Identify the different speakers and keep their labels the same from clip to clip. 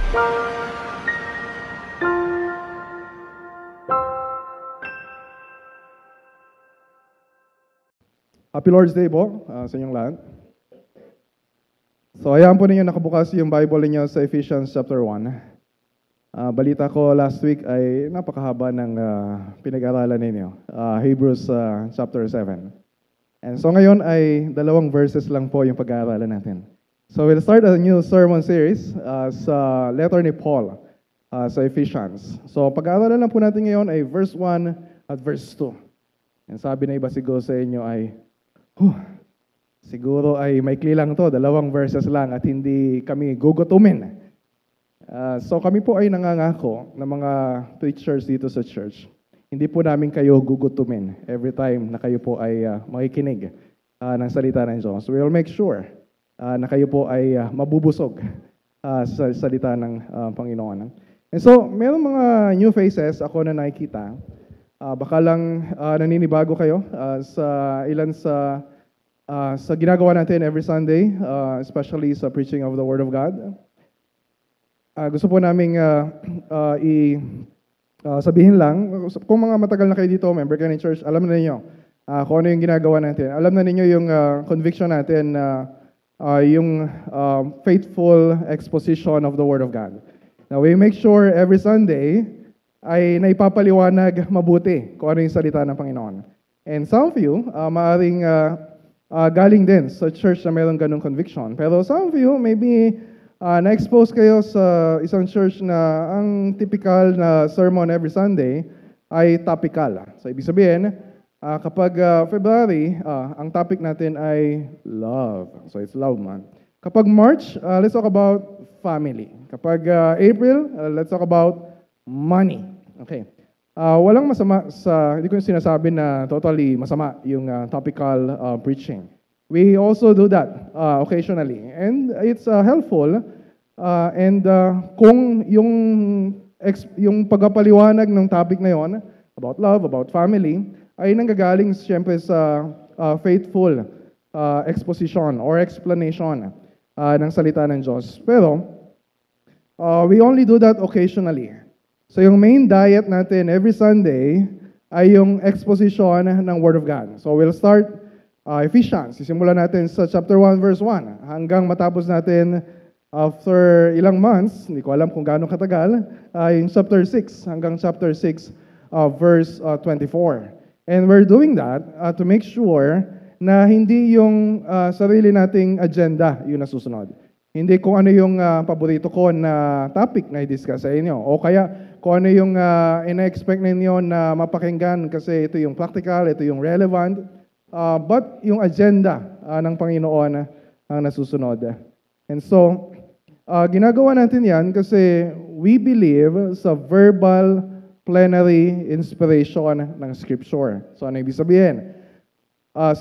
Speaker 1: Happy Lord's Day po sa inyong lahat. So ayan po ninyo nakabukas yung Bible niyo sa Ephesians chapter 1. Balita ko last week ay napakahaba ng pinag-aralan ninyo. Hebrews chapter 7. And so ngayon ay 2 verses lang po yung pag-aaralan natin. So we'll start a new sermon series sa letter ni Paul sa Ephesians. So pag-aaralan lang po natin ngayon ay verse 1 at verse 2. And sabi na iba siguro sa inyo ay, siguro ay maikli lang to, 2 verses lang at hindi kami gugutumin. So kami po ay nangangako ng mga preachers dito sa church. Hindi po namin kayo gugutumin every time na kayo po ay makikinig ng salita ng Diyos. We will make sure na kayo po ay mabubusog sa salita ng Panginoon. And so, meron mga new faces ako na nakikita. Baka lang naninibago kayo sa ilan sa ginagawa natin every Sunday, especially sa preaching of the Word of God. Gusto po naming sabihin lang, kung mga matagal na kayo dito, member kayo ng church, alam na ninyo kung ano yung ginagawa natin. Alam na ninyo yung conviction natin na yung faithful exposition of the Word of God. Now, we make sure every Sunday ay naipapaliwanag mabuti kung ano yung salita ng Panginoon. And some of you, maaaring galing din sa church na mayroong ganong conviction. Pero some of you, maybe na-expose kayo sa isang church na ang typical na sermon every Sunday ay topical. So, ibig sabihin, kapag February, ang topic natin ay love. So, it's love month. Kapag March, let's talk about family. Kapag April, let's talk about money. Okay. Walang masama hindi ko sinasabi na totally masama yung topical preaching. We also do that occasionally. And it's helpful. Kung yung pagpapaliwanag ng topic na yon, about love, about family, ay nanggagaling siyempre sa faithful exposition or explanation ng salita ng Diyos. Pero, we only do that occasionally. So yung main diet natin every Sunday ay yung exposition ng Word of God. So we'll start Ephesians. Sisimulan natin sa chapter 1 verse 1 hanggang matapos natin after ilang months, hindi ko alam kung gaano katagal, yung chapter 6 hanggang chapter 6 verse 24. And we're doing that to make sure na hindi yung sarili nating agenda yung nasusunod. Hindi kung ano yung paborito ko na topic na i-discuss sa inyo. O kaya kung ano yung ina-expect ninyo na mapakinggan kasi ito yung practical, ito yung relevant. But yung agenda ng Panginoon ang nasusunod. And so, ginagawa natin yan kasi we believe sa verbal plenary inspiration ng Scripture. So, ano ibig sabihin? 2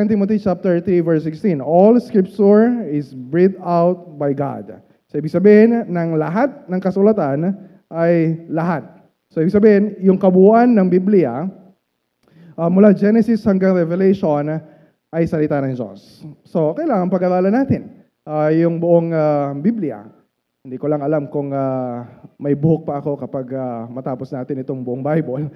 Speaker 1: Timothy chapter 3 verse 16, all Scripture is breathed out by God. So, ibig sabihin, ng lahat ng kasulatan ay lahat. So, ibig sabihin, yung kabuuan ng Biblia, mula Genesis hanggang Revelation, ay salita ng Diyos. So, kailangan pag-aralan natin yung buong Biblia. Hindi ko lang alam kung may buhok pa ako kapag matapos natin itong buong Bible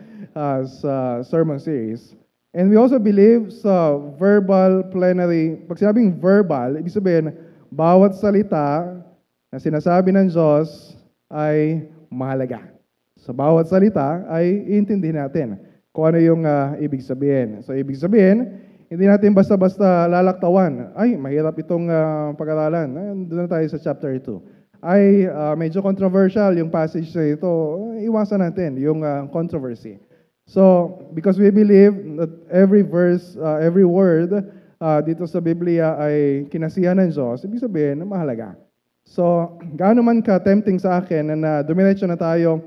Speaker 1: sa sermon series. And we also believe sa verbal plenary. Pag sinabing verbal, ibig sabihin, bawat salita na sinasabi ng Diyos ay mahalaga. Sa bawat salita ay iintindihin natin kung ano yung ibig sabihin. So, ibig sabihin, hindi natin basta-basta lalaktawan. Ay, mahirap itong pag-aralan. Doon na tayo sa chapter 2. Ay, medyo controversial yung passage na ito. Iwasan natin yung controversy. So, because we believe that every verse, every word dito sa Biblia ay kinasihan ng Diyos, ibig sabihin, mahalaga. So, gaano man ka-tempting sa akin na dumiretso na tayo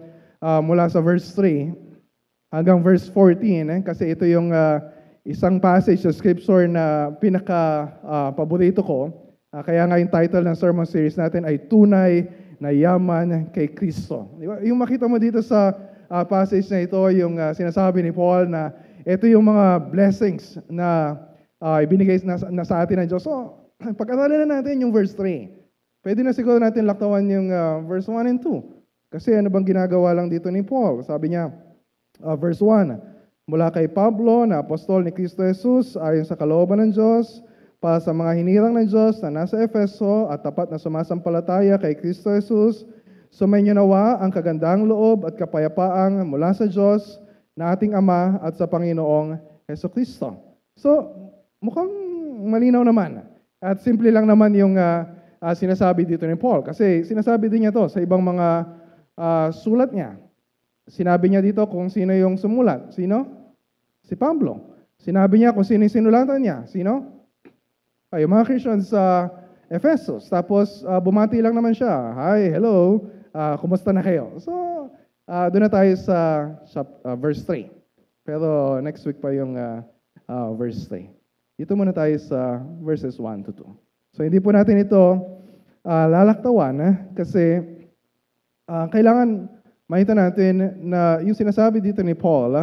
Speaker 1: mula sa verse 3 hanggang verse 14, kasi ito yung isang passage sa Scripture na pinaka-paborito ko. Kaya nga yung title ng sermon series natin ay Tunay na Yaman kay Kristo. Yung makita mo dito sa passage na ito, yung sinasabi ni Paul na ito yung mga blessings na ibinigay na sa atin ng Diyos. So, pag-aralan na natin yung verse 3. pwede na siguro natin laktawan yung verse 1 and 2. Kasi ano bang ginagawa lang dito ni Paul? Sabi niya, verse 1, mula kay Pablo na apostol ni Kristo Jesus ayon sa kalooban ng Diyos, para sa mga hinirang ng Diyos na nasa Efeso at tapat na sumasampalataya kay Kristo Jesus, sumainyo nawa ang kagandang loob at kapayapaang mula sa Diyos na ating Ama at sa Panginoong Jesucristo. So, mukhang malinaw naman. At simple lang naman yung sinasabi dito ni Paul. Kasi sinasabi din niya to sa ibang mga sulat niya. Sinabi niya dito kung sino yung sumulat. Sino? Si Pablo. Sinabi niya kung sino yung sinulatan niya. Sino? Ay, yung mga Christians sa Ephesus. Tapos bumati lang naman siya. Hi, hello, kumusta na kayo? So, doon na tayo sa verse 3. Pero next week pa yung verse 3. Dito muna tayo sa verses 1 to 2. So, hindi po natin ito lalaktawan kasi kailangan makita natin na yung sinasabi dito ni Paul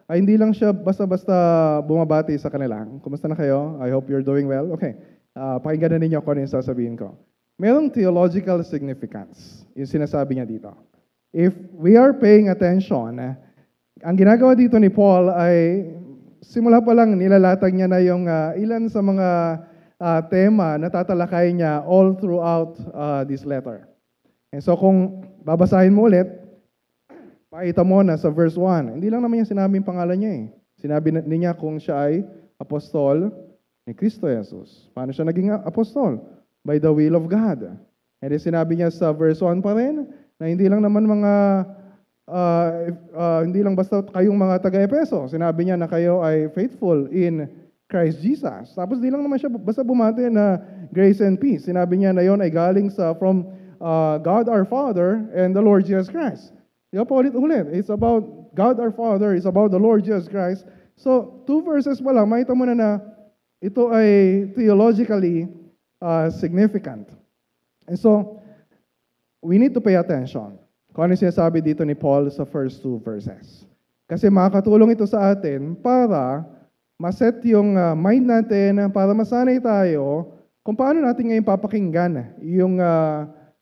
Speaker 1: ay hindi lang siya basta-basta bumabati sa kanila. Kumusta na kayo? I hope you're doing well. Okay. Pakinggan na ninyo kung ano yung sasabihin ko. Merong theological significance yung sinasabi niya dito. If we are paying attention, ang ginagawa dito ni Paul ay simula pa lang nilalatag niya na yung ilan sa mga tema na tatalakay niya all throughout this letter. And so kung babasahin mo ulit, makita mo na sa verse 1, hindi lang naman niya sinabi yung pangalan niya eh. Sinabi niya kung siya ay apostol ni Kristo Jesus. Paano siya naging apostol? By the will of God. And then sinabi niya sa verse 1 pa rin, na hindi lang naman mga, hindi lang basta kayong mga taga-Epeso. Sinabi niya na kayo ay faithful in Christ Jesus. Tapos di lang naman siya basta bumati na grace and peace. Sinabi niya na yon ay galing from God our Father and the Lord Jesus Christ. Di ba pa ulit-ulit? It's about God our Father, it's about the Lord Jesus Christ. So, 2 verses pa lang, makita mo na ito ay theologically significant. And so, we need to pay attention kung ano sinasabi dito ni Paul sa first 2 verses. Kasi makakatulong ito sa atin para maset yung mind natin, para masanay tayo kung paano natin ngayon papakinggan yung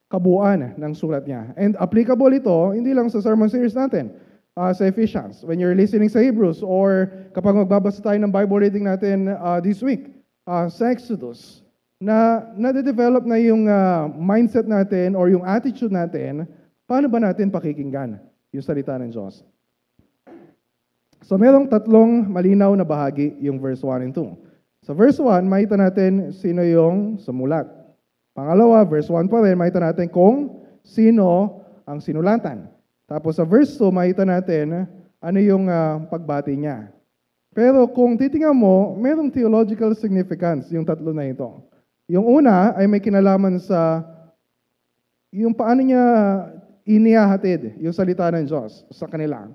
Speaker 1: kabuuan ng sulat niya. And applicable ito, hindi lang sa sermon series natin, sa Ephesians, when you're listening sa Hebrews, or kapag magbabasa tayo ng Bible reading natin this week, sa Exodus, na nade-develop na yung mindset natin or yung attitude natin, paano ba natin pakikinggan yung salita ng Diyos? So, merong tatlong malinaw na bahagi yung verse 1 and 2. Sa verse 1, makita natin sino yung sumulat. Pangalawa, verse 1 pa rin, makita natin kung sino ang sinulatan. Tapos sa verse 2, makita natin ano yung pagbati niya. Pero kung titingnan mo, merong theological significance yung tatlo na ito. Yung una ay may kinalaman sa yung paano niya inihahatid yung salita ng Diyos sa kanila.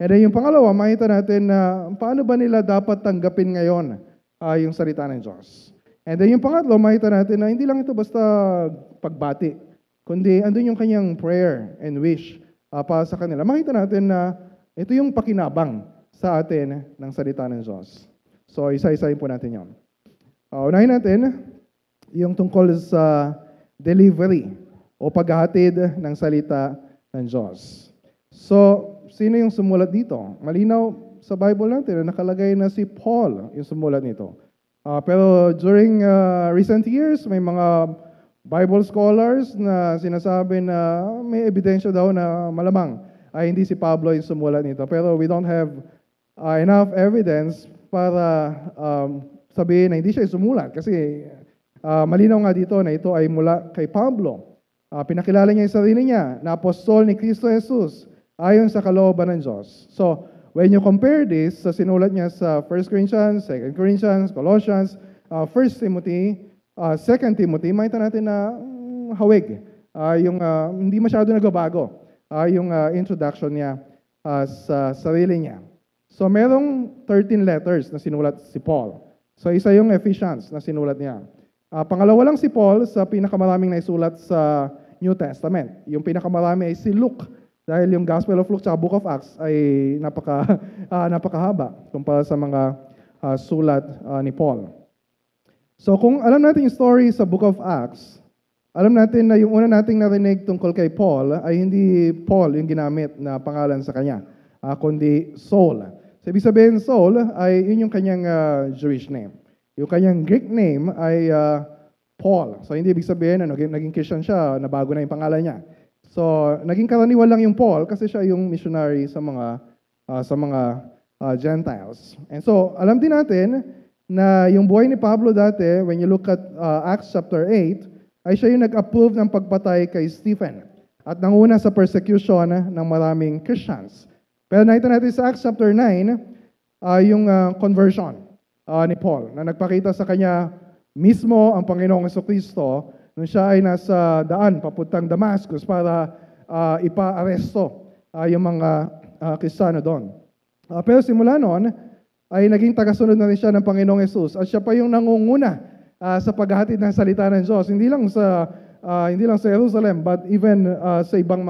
Speaker 1: And then yung pangalawa, makita natin na paano ba nila dapat tanggapin ngayon yung salita ng Diyos. And then yung pangatlo, makita natin na hindi lang ito basta pagbati, kundi andun yung kanyang prayer and wish para sa kanila. Makita natin na ito yung pakinabang sa atin ng salita ng Diyos. So, isa-isahin po natin yun. Unahin natin yung tungkol sa delivery o paghahatid ng salita ng Diyos. So, sino yung sumulat dito? Malinaw sa Bible natin na nakalagay na si Paul yung sumulat nito. Pero during recent years, may mga Bible scholars na sinasabi na may ebidensya daw na malamang ay hindi si Pablo yung sumulat nito. Pero we don't have enough evidence para sabihin na hindi siya sumulat. Kasi malinaw nga dito na ito ay mula kay Pablo. Pinakilala niya yung sarili niya na apostol ni Kristo Jesus ayon sa kalooban ng Diyos. So, when you compare this sa sinulat niya sa 1 Corinthians, 2 Corinthians, Colossians, 1 Timothy, 2 Timothy, makita natin na hawig. Yung hindi masyado nagbabago yung introduction niya sa sarili niya. So merong 13 letters na sinulat si Paul. So isa yung Ephesians na sinulat niya. Pangalawa lang si Paul sa pinakamaraming naisulat sa New Testament. Yung pinakamarami ay si Luke. Dahil yung Gospel of Luke at Book of Acts ay napakahaba kumpara sa mga sulat ni Paul. So kung alam natin yung story sa Book of Acts, alam natin na yung una nating narinig tungkol kay Paul ay hindi Paul yung ginamit na pangalan sa kanya, kundi Saul. So, ibig sabihin, Saul ay yun yung kanyang Jewish name. Yung kanyang Greek name ay Paul. So, hindi ibig sabihin na naging Christian siya, nabago na yung pangalan niya. So, naging karaniwan lang yung Paul kasi siya yung missionary sa mga Gentiles. And so, alam din natin na yung buhay ni Pablo dati, when you look at Acts chapter 8, ay siya yung nag-approve ng pagpatay kay Stephen at nanguna sa persecution ng maraming Christians. Pero nakita natin sa Acts chapter 9, yung conversion ni Paul, na nagpakita sa kanya mismo ang Panginoong Jesucristo nung siya ay nasa daan papuntang Damascus para ipa-aresto yung mga Kristiyano doon. Pero simula noon, ay naging tagasunod na rin siya ng Panginoong Yesus at siya pa yung nangunguna sa paghahatid ng salita ng Diyos, hindi lang sa Jerusalem but even sa ibang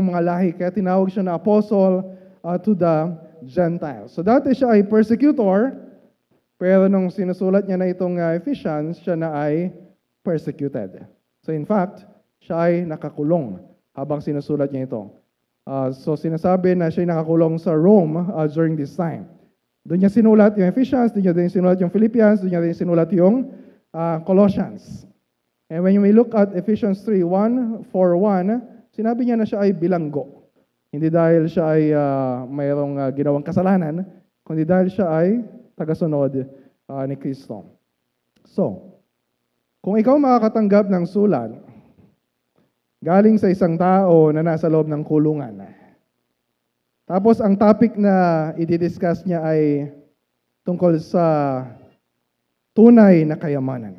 Speaker 1: mga lahi. Kaya tinawag siya na apostle to the Gentiles. So dati siya ay persecutor, pero nung sinusulat niya na itong Ephesians, siya na ay persecuted. So in fact, siya ay nakakulong habang sinusulat niya ito. So sinasabi na siya ay nakakulong sa Rome during this time. Doon niya sinulat yung Ephesians, doon niya din sinulat yung Philippians, doon niya din sinulat yung Colossians. And when we look at Ephesians 3:1-4:1, sinabi niya na siya ay bilanggo. Hindi dahil siya ay mayroong ginawang kasalanan, kundi dahil siya ay tagasunod ni Kristo. So, kung ikaw makakatanggap ng sulat galing sa isang tao na nasa loob ng kulungan, tapos ang topic na i-discuss niya ay tungkol sa tunay na kayamanan.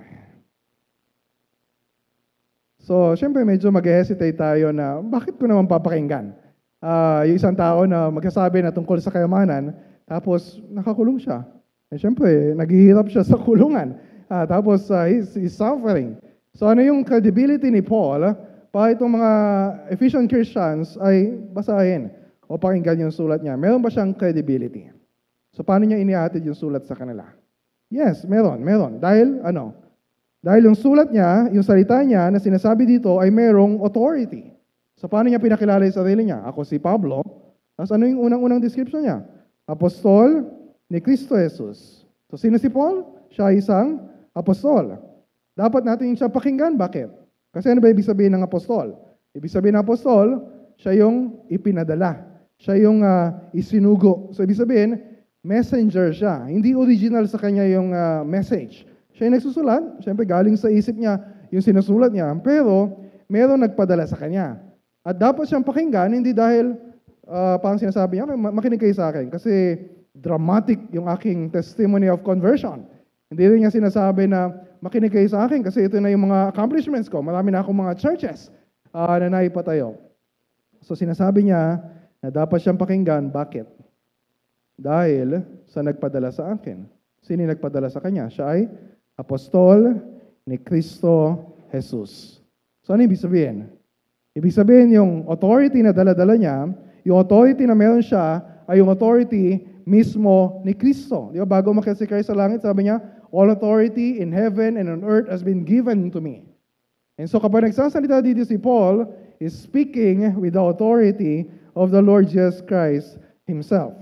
Speaker 1: So, syempre medyo mag-hesitate tayo na bakit ko naman papakinggan? Yung isang tao na magsasabi na tungkol sa kayamanan, tapos nakakulong siya. Eh, syempre, naghihirap siya sa kulungan. Tapos he's suffering. So ano yung credibility ni Paul para itong mga Ephesian Christians ay basahin o pakinggan yung sulat niya? Meron ba siyang credibility? So paano niya inihatid yung sulat sa kanila? Yes, meron. Dahil yung sulat niya, yung salita niya na sinasabi dito ay merong authority. So paano niya pinakilala yung sarili niya? Ako si Pablo. Tapos ano yung unang-unang description niya? Apostol ni Kristo Jesus. So sino si Paul? Siya ay isang apostol. Dapat natin siya pakinggan. Bakit? Kasi ano ba ibig sabihin ng apostol? Ibig sabihin ng apostol, siya yung ipinadala. Siya yung isinugo. So ibig sabihin, messenger siya. Hindi original sa kanya yung message. Siya yung nagsusulat. Siyempre galing sa isip niya yung sinusulat niya. Pero meron nagpadala sa kanya. At dapat siyang pakinggan, hindi dahil parang sinasabi niya, makinig kayo sa akin. Kasi dramatic yung aking testimony of conversion. Hindi rin niya sinasabi na makinig kayo sa akin kasi ito na yung mga accomplishments ko. Marami na akong mga churches na naipatayo. So sinasabi niya na dapat siyang pakinggan. Bakit? Dahil sa nagpadala sa akin. Sino yung nagpadala sa kanya? Siya ay apostol ni Kristo Jesus. So ano ibig sabihin? Ibig sabihin yung authority na dala-dala niya, yung authority na meron siya ay yung authority mismo ni Kristo. Di ba? Bago umakyat si Christ sa langit, sabi niya, all authority in heaven and on earth has been given to me. And so kapag nagsasalita dito si Paul, is speaking with the authority of the Lord Jesus Christ Himself.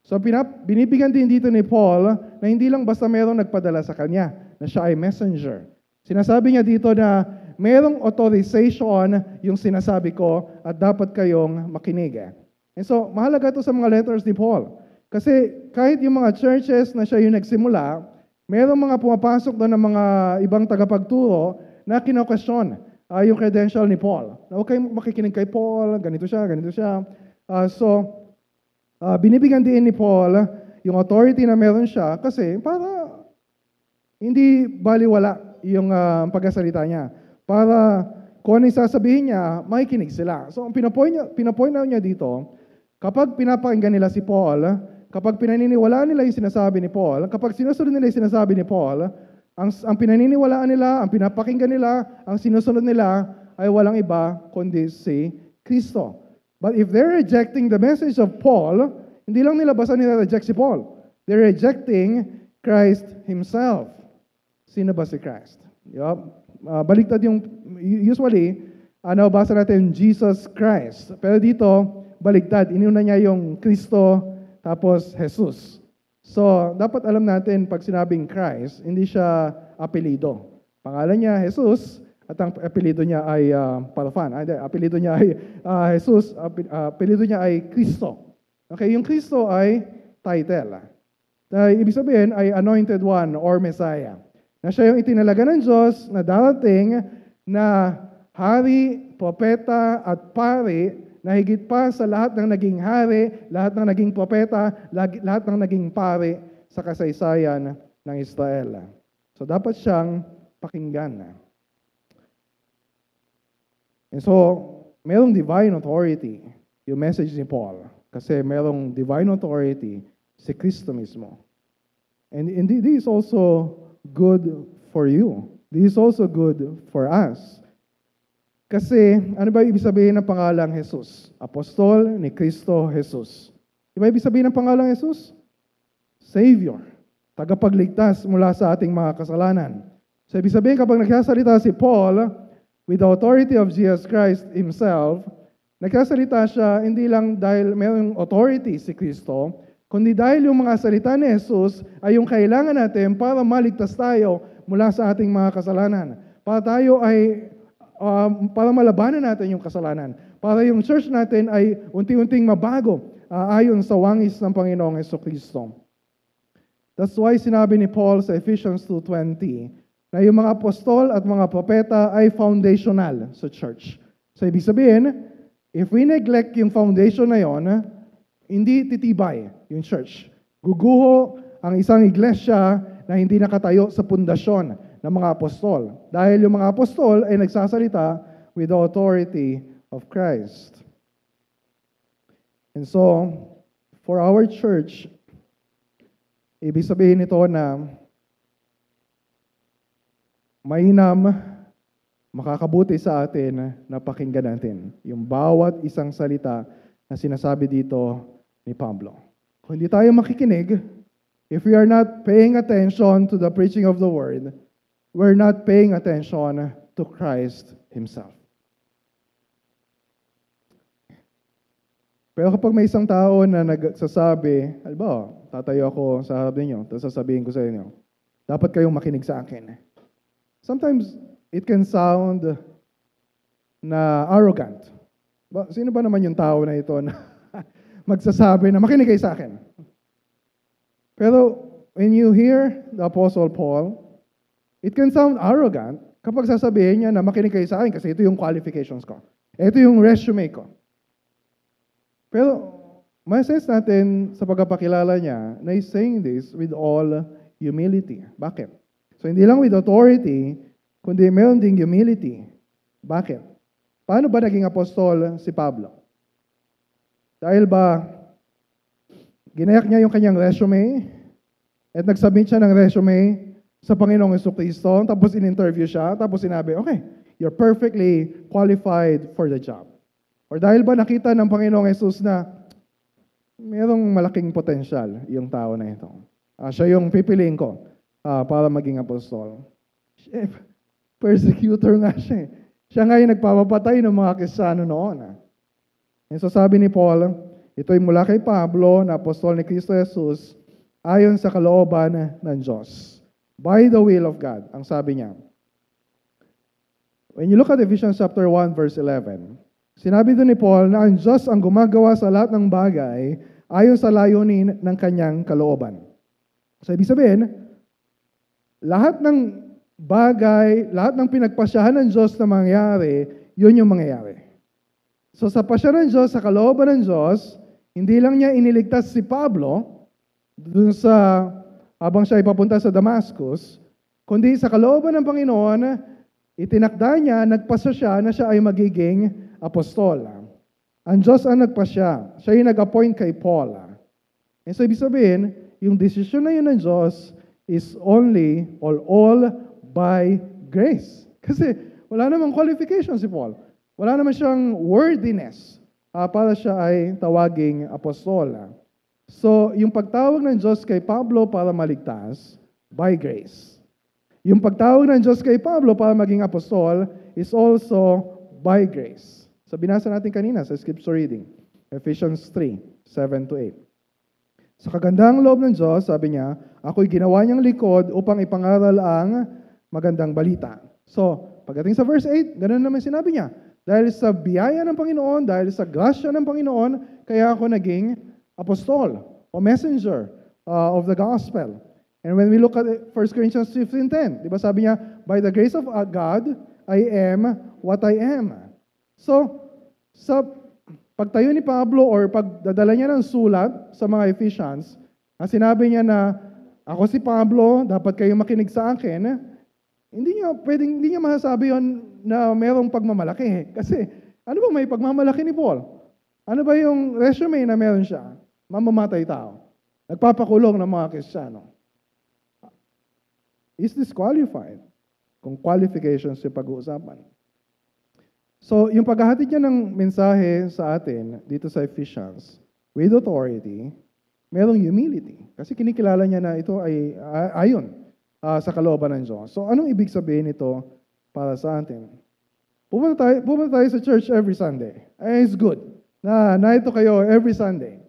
Speaker 1: So binibigyan din dito ni Paul na hindi lang basta mayroong nagpadala sa kanya, na siya ay messenger. Sinasabi niya dito na mayroong authorization yung sinasabi ko at dapat kayong makinig. And so mahalaga ito sa mga letters ni Paul. Kasi kahit yung mga churches na siya yung nagsimula, mayroong mga pumapasok doon ng mga ibang tagapagturo na kino-question yung credential ni Paul. Na okay, makikinig kay Paul, ganito siya. Binibigyan din ni Paul yung authority na meron siya kasi para hindi baliwala yung pagkasalita niya. Para kung ano yung sasabihin niya, makikinig sila. So, ang pinapoint out niya dito, kapag pinapakinggan nila si Paul, kapag pinaniniwalaan nila yung sinasabi ni Paul, kapag sinusunod nila yung sinasabi ni Paul, ang pinaniniwalaan nila, ang pinapakinggan nila, ang sinusunod nila ay walang iba kundi si Kristo. But if they're rejecting the message of Paul, hindi lang nila basta nila-reject si Paul. They're rejecting Christ Himself. Sino ba si Christ? Yup. Baliktad yung, usually, nabasa natin Jesus Christ. Pero dito, baliktad. Inuna niya yung Kristo, tapos Jesus. So, dapat alam natin, pag sinabing Christ, hindi siya apelido. Pangalan niya, Jesus, at ang apelido niya ay Parafan. Apelido niya ay Jesus, apelido niya ay Kristo. Okay, yung Kristo ay title. Ibig sabihin ay anointed one or Messiah. Na siya yung itinalaga ng Diyos na darating na hari, propeta at pari na higit pa sa lahat ng naging hari, lahat ng naging propeta, lahat ng naging pari sa kasaysayan ng Israel. So dapat siyang pakinggan. And so, merong divine authority yung message ni Paul. Kasi merong divine authority si Kristo mismo. And this is also good for you. This is also good for us. Kasi, ano ba ibig sabihin ng pangalang Jesus? Apostol ni Kristo Jesus. Di ba ibig sabihin ng pangalang Jesus? Savior. Tagapagligtas mula sa ating mga kasalanan. So, ibig sabihin kapag nagsasalita si Paul, with the authority of Jesus Christ Himself, nagsasalita siya hindi lang dahil mayroong authority si Kristo, kundi dahil yung mga salita ni Jesus ay yung kailangan natin para maligtas tayo mula sa ating mga kasalanan. Para tayo ay, para malabanan natin yung kasalanan. Para yung church natin ay unti-unting mabago ayon sa wangis ng Panginoong Jesucristo. That's why sinabi ni Paul sa Ephesians 2:20, na yung mga apostol at mga propeta ay foundational sa church. So, ibig sabihin, if we neglect yung foundation na yon, hindi titibay yung church. Guguho ang isang iglesia na hindi nakatayo sa pundasyon ng mga apostol. Dahil yung mga apostol ay nagsasalita with the authority of Christ. And so, for our church, ibig sabihin nito na mainam, makakabuti sa atin na pakinggan natin yung bawat isang salita na sinasabi dito ni Pablo. Kung hindi tayo makikinig, if we are not paying attention to the preaching of the word, we're not paying attention to Christ Himself. Pero kapag may isang tao na nagsasabi, halimbawa, tatayo ako sa harap ninyo, tapos sasabihin ko sa inyo, dapat kayong makinig sa akin. Sometimes, it can sound na arrogant. Sino ba naman yung tao na ito na magsasabi na makinig kayo sa akin? Pero, when you hear the Apostle Paul, it can sound arrogant kapag sasabihin niya na makinig kayo sa akin kasi ito yung qualifications ko. Ito yung resume ko. Pero, ma-sense natin sa pagpapakilala niya na he's saying this with all humility. Bakit? So, hindi lang with authority, kundi meron ding humility. Bakit? Paano ba naging apostol si Pablo? Dahil ba ginayak niya yung kanyang resume at nag-submit siya ng resume sa Panginoong Jesucristo, tapos in-interview siya, tapos sinabi, okay, you're perfectly qualified for the job. Or dahil ba nakita ng Panginoong Jesus na mayroong malaking potensyal yung tao na ito. Siya yung pipiliin ko para maging apostol. Persecutor nga siya. Siya nga yung nagpapapatay ng mga Kristiyano noon. And so sabi ni Paul, ito'y mula kay Pablo na apostol ni Kristo Jesus ayon sa kalooban ng Diyos. By the will of God, ang sabi niya. When you look at Ephesians chapter 1 verse 11, sinabi doon ni Paul na ang Diyos ang gumagawa sa lahat ng bagay ayon sa layunin ng kanyang kalooban. So ibig sabihin, lahat ng bagay, lahat ng pinagpasyahan ng Diyos na mangyari, yun yung mangyayari. So sa pasya ng Diyos, sa kalooban ng Diyos, hindi lang niya iniligtas si Pablo dun sa, habang siya ipapunta sa Damascus, kundi sa kalooban ng Panginoon, itinakda niya, nagpasya siya na siya ay magiging apostol. Ang Diyos ang nagpasya. Siya yung nag-appoint kay Paul. And so ibig sabihin, yung desisyon na yun ng Diyos is only or all by grace. Kasi wala namang qualification si Paul. Wala naman siyang worthiness para siya ay tawaging apostol. So, yung pagtawag ng Diyos kay Pablo para maligtas, by grace. Yung pagtawag ng Diyos kay Pablo para maging apostol is also by grace. So binasa natin kanina sa scripture reading, Ephesians 3:7-8. Sa kagandang loob ng Diyos, sabi niya, ako'y ginawa niyang likod upang ipangaral ang magandang balita. So, pagdating sa verse 8, ganun naman sinabi niya, dahil sa biyaya ng Panginoon, dahil sa grasya ng Panginoon, kaya ako naging apostol o messenger of the gospel. And when we look at 1 Corinthians 15:10, di ba sabi niya, by the grace of God, I am what I am. So, sa pagtayo ni Pablo or pagdadala niya ng sulat sa mga Ephesians, sinabi niya na, ako si Pablo, dapat kayong makinig sa akin, hindi niya masasabi yon na mayroong pagmamalaki. Kasi, ano ba may pagmamalaki ni Paul? Ano ba yung resume na meron siya? Mamamatay tao. Nagpapakulong ng mga Kristiyano. Is disqualified kung qualifications yung pag-uusapan. So, yung paghahatid niya ng mensahe sa atin dito sa Ephesians, with authority, merong humility. Kasi kinikilala niya na ito ay ayon sa kalooban ng Diyos. So, anong ibig sabihin nito para sa atin? Pumunta tayo sa church every Sunday. It's good na ito kayo every Sunday.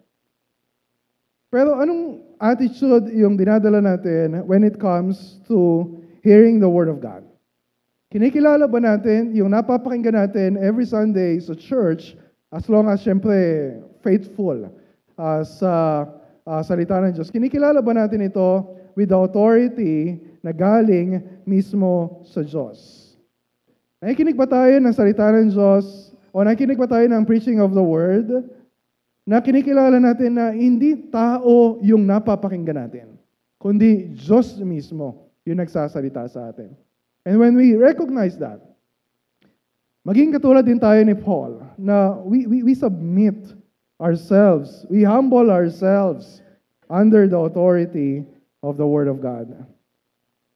Speaker 1: Pero anong attitude yung dinadala natin when it comes to hearing the Word of God? Kinikilala ba natin yung napapakinggan natin every Sunday sa church as long as syempre faithful sa salita ng Diyos? Kinikilala ba natin ito with the authority na galing mismo sa Diyos? Nakikinig ba tayo ng salita ng Diyos o nakikinig ba tayo ng preaching of the Word na kinikilala natin na hindi tao yung napapakinggan natin, kundi Diyos mismo yung nagsasalita sa atin. And when we recognize that, maging katulad din tayo ni Paul, na we submit ourselves, we humble ourselves under the authority of the Word of God.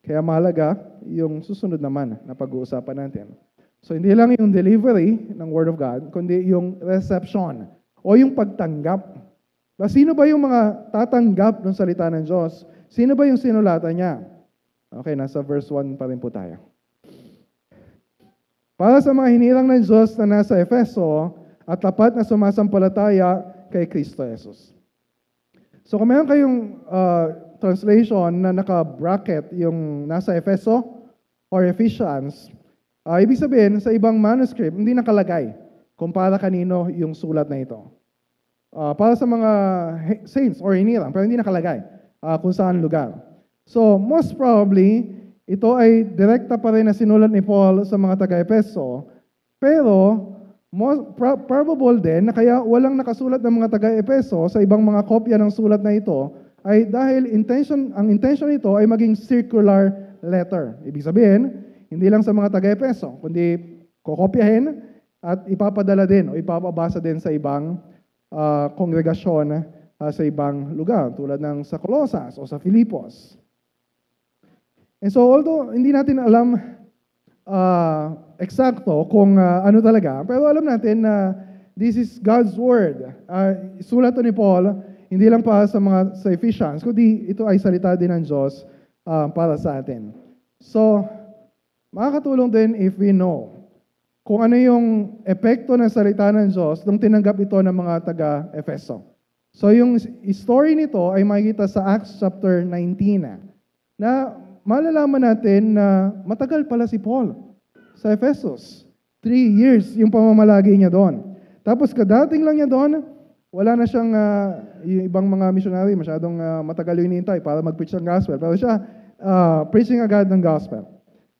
Speaker 1: Kaya mahalaga yung susunod naman na pag-uusapan natin. So hindi lang yung delivery ng Word of God, kundi yung reception o yung pagtanggap. Sino ba yung mga tatanggap ng salita ng Diyos? Sino ba yung sinulatan niya? Okay, nasa verse 1 pa rin po tayo. Para sa mga hinirang ng Diyos na nasa Efeso at tapat na sumasampalataya kay Kristo Jesus. So kung meron kayong translation na naka-bracket yung nasa Efeso or Ephesians, ibig sabihin sa ibang manuscript, hindi nakalagay kung para kanino yung sulat na ito. Para sa mga saints or hinirang, pero hindi nakalagay kung saan lugar. So, most probably, ito ay direkta pa rin na sinulat ni Paul sa mga taga-Efeso, pero most probable din na kaya walang nakasulat ng mga taga-Efeso sa ibang mga kopya ng sulat na ito ay dahil ang intention nito ay maging circular letter. Ibig sabihin, hindi lang sa mga taga-Efeso, kundi kokopyahin at ipapadala din o ipapabasa din sa ibang kongregasyon sa ibang lugar, tulad ng sa Colosas o sa Filipos. And so, although hindi natin alam eksakto kung ano talaga, pero alam natin na this is God's Word. Sulat ni Paul, hindi lang para sa Ephesians, kundi ito ay salita din ng Diyos para sa atin. So, makakatulong din if we know kung ano yung epekto ng salita ng Diyos nung tinanggap ito ng mga taga-Efeso. So, yung story nito ay makikita sa Acts chapter 19 na malalaman natin na matagal pala si Paul sa Ephesus. 3 years yung pamamalagi niya doon. Tapos kadating lang niya doon, wala na siyang yung ibang mga missionary, masyadong matagal yung hinihintay para mag-preach ng gospel. Pero siya, preaching agad ng gospel.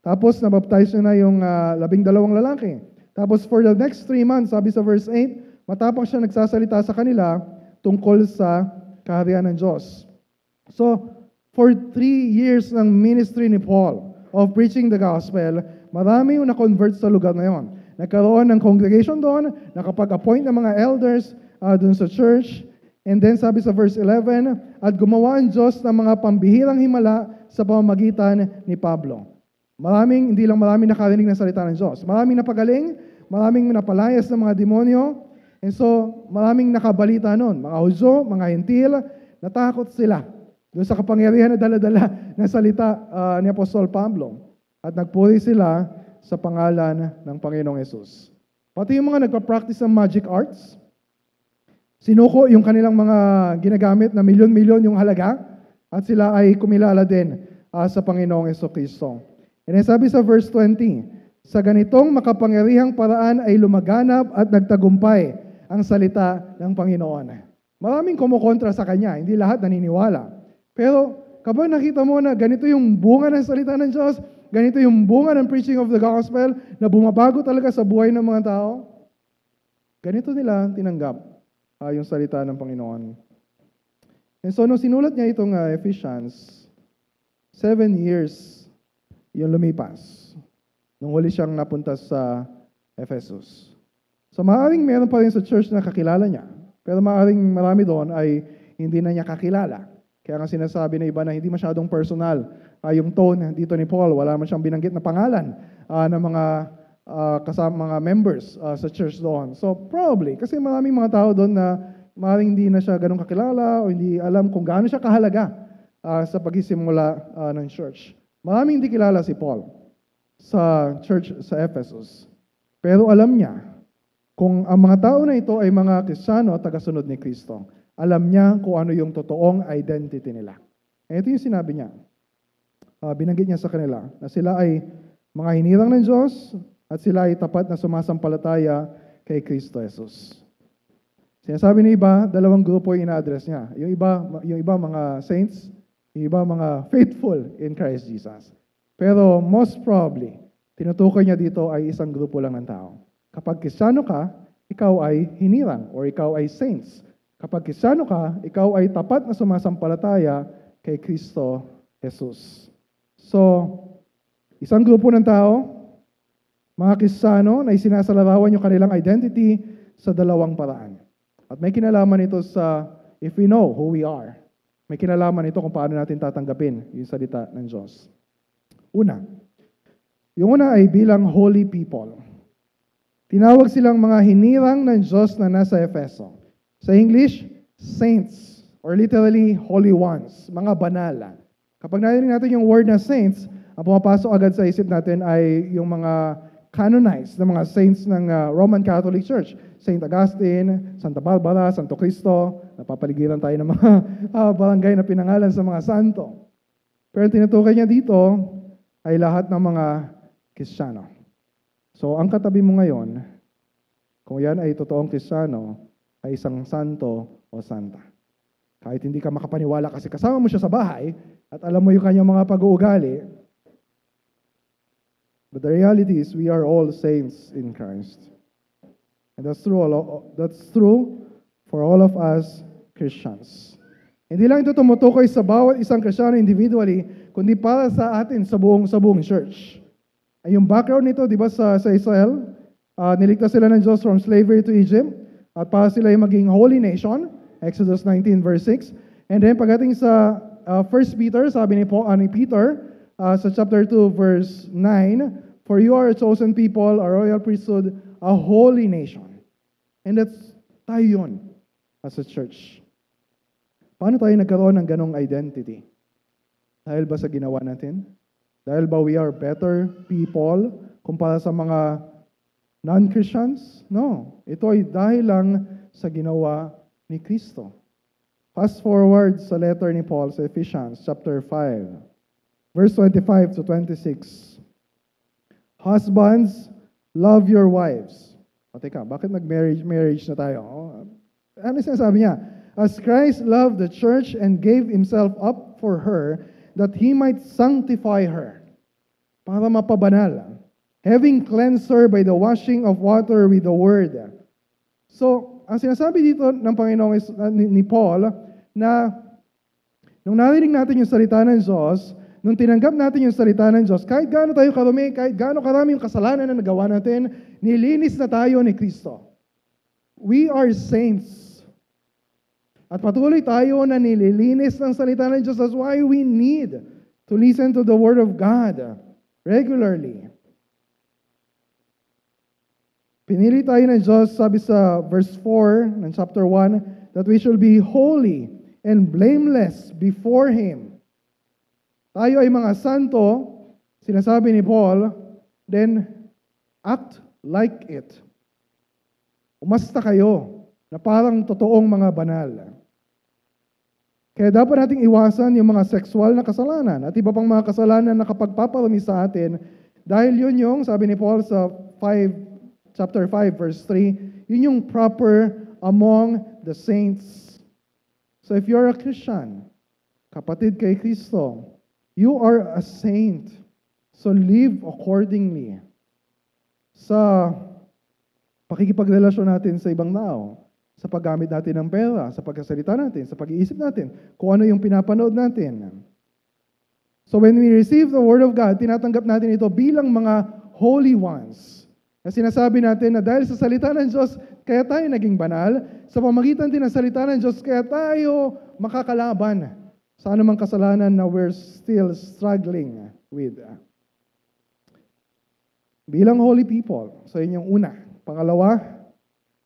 Speaker 1: Tapos nabaptize niya na yung 12 lalaki. Tapos for the next 3 months, sabi sa verse 8, matapang siya nagsasalita sa kanila tungkol sa kaharian ng Diyos. So, for 3 years ng ministry ni Paul of preaching the gospel, marami yung na-convert sa lugar na yon. Nagkaroon ng congregation doon, nakapag-appoint ng mga elders doon sa church, and then sabi sa verse 11, at gumawa ang Diyos ng mga pambihirang himala sa pamamagitan ni Pablo. Hindi lang maraming nakarinig ng salita ng Diyos. Maraming napagaling, maraming napalayas ng mga demonyo, and so maraming nakabalita noon. Mga Hudyo, mga Hentil, natakot sila doon sa kapangyarihan na dala-dala na salita ni Apostol Pablo. At nagpuri sila sa pangalan ng Panginoong Yesus. Pati yung mga nagpa-practice ng magic arts, sinuko yung kanilang mga ginagamit na milyon-milyon yung halaga at sila ay kumilala din sa Panginoong Jesucristo. And sabi sa verse 20, sa ganitong makapangyarihang paraan ay lumaganap at nagtagumpay ang salita ng Panginoon. Maraming kumukontra sa kanya, hindi lahat naniniwala. Pero kapag nakita mo na ganito yung bunga ng salita ng Diyos, ganito yung bunga ng preaching of the gospel na bumabago talaga sa buhay ng mga tao, ganito nila tinanggap yung salita ng Panginoon. And so, nung sinulat niya itong Ephesians, 7 years yung lumipas nung huli siyang napunta sa Ephesus. So, maaaring meron pa rin sa church na kakilala niya, pero maaaring marami doon ay hindi na niya kakilala. Kaya nga sinasabi na iba na hindi masyadong personal yung tone dito ni Paul. Wala man siyang binanggit na pangalan ng mga kasama mga members sa church doon. So probably, kasi maraming mga tao doon na maaaring hindi na siya ganun kakilala o hindi alam kung gaano siya kahalaga sa pagsisimula ng church. Maraming hindi kilala si Paul sa church sa Ephesus. Pero alam niya kung ang mga tao na ito ay mga Kristiyano at tagasunod ni Kristo. Alam niya kung ano yung totoong identity nila. Ito yung sinabi niya. Binanggit niya sa kanila na sila ay mga hinirang ng Diyos at sila ay tapat na sumasampalataya kay Kristo Jesus. Sinasabi ng iba, dalawang grupo yung ina-address niya. Yung iba mga saints, yung iba mga faithful in Christ Jesus. Pero most probably, tinutukoy niya dito ay isang grupo lang ng tao. Kapag Kristiyano ka, ikaw ay hinirang or ikaw ay saints. Kapag Kristiyano ka, ikaw ay tapat na sumasampalataya kay Kristo Jesus. So, isang grupo ng tao, mga Kristiyano na isinasalarawan yung kanilang identity sa dalawang paraan. At may kinalaman ito sa if we know who we are. May kinalaman ito kung paano natin tatanggapin yung salita ng Diyos. Yung una ay bilang holy people. Tinawag silang mga hinirang ng Diyos na nasa Efeso. Sa English, saints, or literally holy ones, mga banal. Kapag narinig natin yung word na saints, ang pumapasok agad sa isip natin ay yung mga canonized na mga saints ng Roman Catholic Church. Saint Augustine, Santa Barbara, Santo Cristo, napapaligiran tayo ng mga barangay na pinangalan sa mga santo. Pero tinutukoy niya dito ay lahat ng mga Kristiyano. So, ang katabi mo ngayon, kung yan ay totoong Kristiyano, ay isang santo o santa. Kahit hindi ka makapaniwala kasi kasama mo siya sa bahay at alam mo yung kanyang mga pag-uugali, but the reality is we are all saints in Christ. And that's true for all of us Christians. Hindi lang ito tumutukoy sa bawat isang Kristiyano individually, kundi para sa atin sa buong church. Ay yung background nito, di ba sa Israel, niligtas sila ng Diyos from slavery to Egypt, at para sila yung maging holy nation, Exodus 19 verse 6. And then pagdating sa 1 Peter, sabi ni Peter sa chapter 2 verse 9, for you are a chosen people, a royal priesthood, a holy nation. And that's tayo yun as a church. Paano tayo nagkaroon ng ganong identity? Dahil ba sa ginawa natin? Dahil ba we are better people kumpara sa mga non-Christians? No. Ito ay dahil lang sa ginawa ni Kristo. Fast forward sa letter ni Paul sa Ephesians chapter 5, verse 25 to 26. Husbands, love your wives. O teka, bakit nag-marriage na tayo? Ano sinasabi niya? As Christ loved the church and gave himself up for her, that he might sanctify her, para mapabanal, having cleansed her by the washing of water with the word. So, ang sinasabi dito ng Panginoong ni Paul, na nung narinig natin yung salita ng Diyos, nung tinanggap natin yung salita ng Diyos, kahit gaano tayo karumi, kahit gaano karami yung kasalanan na nagawa natin, nilinis na tayo ni Kristo. We are saints. At patuloy tayo na nililinis ng salita ng Diyos. That's why we need to listen to the Word of God regularly. Pinili tayo ng Diyos, sabi sa verse 4 ng chapter 1, that we shall be holy and blameless before Him. Tayo ay mga santo, sinasabi ni Paul, then act like it. Umasta kayo na parang totoong mga banal. Kaya dapat nating iwasan yung mga sexual na kasalanan at iba pang mga kasalanan na kapagpaparami sa atin dahil yun yung, sabi ni Paul sa chapter 5, verse 3, yun yung proper among the saints. So if you're a Christian, kapatid kay Kristo, you are a saint. So live accordingly sa pakikipagrelasyon natin sa ibang tao, sa paggamit natin ng pera, sa pagkasalita natin, sa pag-iisip natin, kung ano yung pinapanood natin. So when we receive the Word of God, tinatanggap natin ito bilang mga holy ones. Na sinasabi natin na dahil sa salita ng Diyos, kaya tayo naging banal, sa pamagitan din ng salita ng Diyos, kaya tayo makakalaban sa anumang kasalanan na we're still struggling with. Bilang holy people, so yun yung una. Pangalawa,